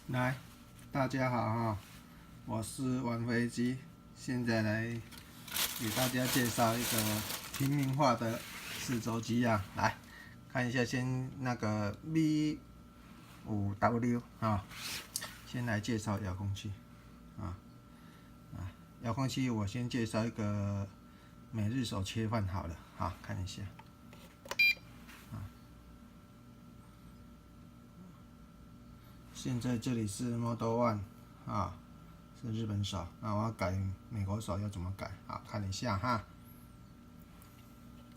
来，大家好哈，我是玩飞机，现在来给大家介绍一个平民化的四轴机啊。来看一下，先那个 V5W 啊，先来介绍遥控器啊。遥控器我先介绍一个每日手切换好了啊，看一下。现在这里是 Model One 啊，是日本手。那我要改美国手要怎么改？好，看一下哈。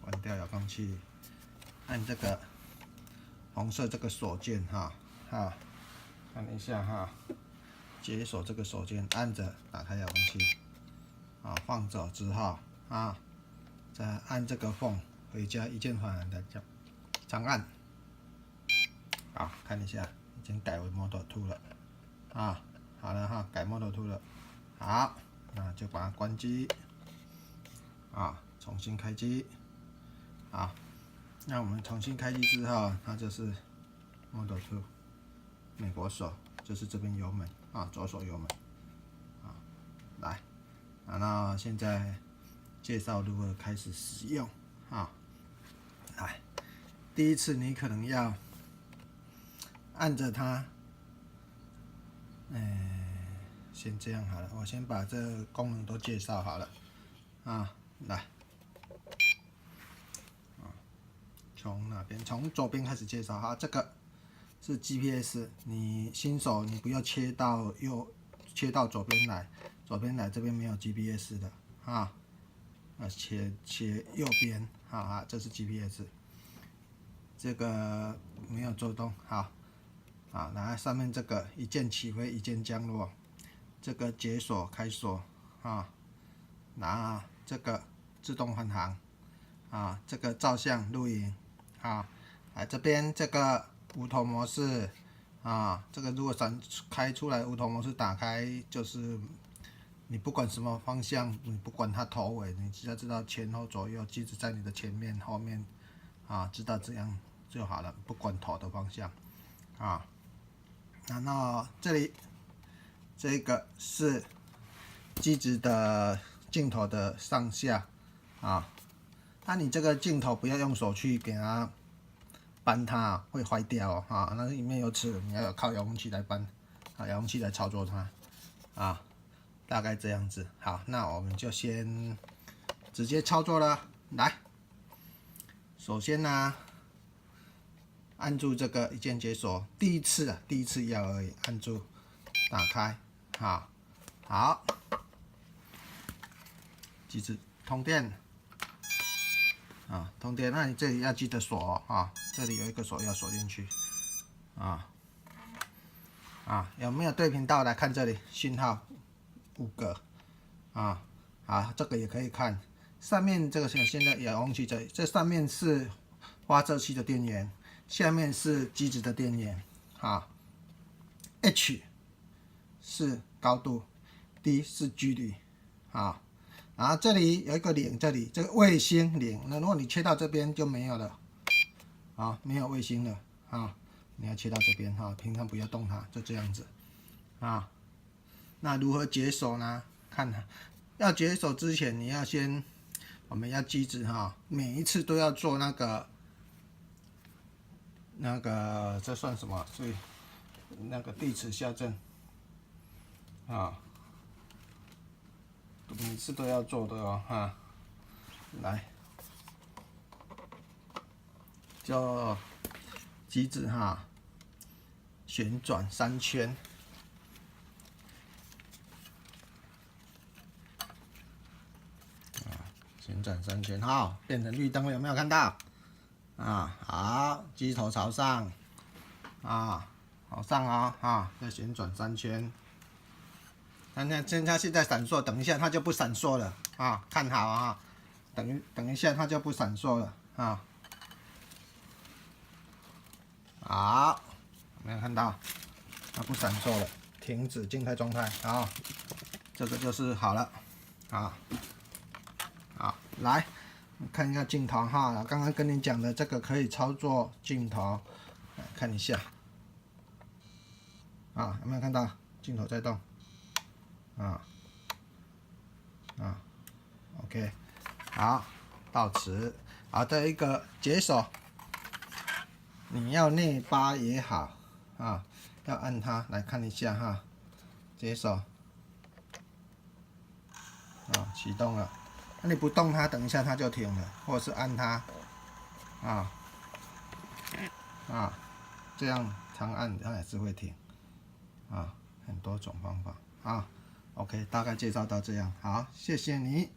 关掉遥控器，按这个红色这个锁键哈，看一下哈，解锁这个锁键，按着打开遥控器，放走之后再按这个缝回家一键返的长按，好，看一下。已经改为 Model 2了，好了哈，改 Model 2了，好，那就把它关机，重新开机，好，那我们重新开机之后，它就是 Model 2，美国手，就是这边油门左手油门，来，那现在介绍如何开始使用，来，第一次你可能要按着它，先这样好了，我先把这个功能都介绍好了，来，从哪边？从左边开始介绍哈，这个是 GPS， 你新手你不要切到左边来，这边没有 GPS 的切右边，这是 GPS， 这个没有做动，好。然后上面这个一键起飞，一键降落，这个解锁开锁然后这个自动换航这个照相录影来这边这个无头模式这个如果开出来无头模式打开，就是你不管什么方向，你不管它头尾，你只要知道前后左右，机子在你的前面后面知道这样就好了，不管头的方向然后这里这个是机子的镜头的上下那你这个镜头不要用手去给它扳它，会坏掉那里面有齿，你要有靠遥控器来扳遥控器来操作它大概这样子。好，那我们就先直接操作了。来，首先呢，按住这个一键解锁，第一次要而已，按住打开，好，机子通电，通电，那你这里要记得锁这里有一个锁要锁进去，有没有对频道？来看这里，讯号5个，这个也可以看，上面这个现在遥控器这上面是发射器的电源。下面是机子的电源H 是高度 ，D 是距离然后这里有一个0，这里这个卫星0，那如果你切到这边就没有了没有卫星了你要切到这边平常不要动它，就这样子那如何解锁呢？看要解锁之前，你要先我们要机子每一次都要做那个这算什么？所以那个地磁校正每次都要做的来，就机子旋转3圈，旋转3圈，好，变成绿灯了，有没有看到？好，机头朝上，朝上再旋转3圈。看它现在闪烁，等一下它就不闪烁了看好等一下它就不闪烁了好，有没有看到？它不闪烁了，停止静态状态这个就是好了来。看一下镜头刚刚跟你讲的这个可以操作镜头，看一下啊，有没有看到镜头在动？啊，OK， 好，到此。好的一个解手，你要内八也好啊，要按它来看一下哈，解手啊，启动了。那你不动它，等一下它就停了，或者是按它这样长按它也是会停很多种方法OK， 大概介绍到这样，好，谢谢你。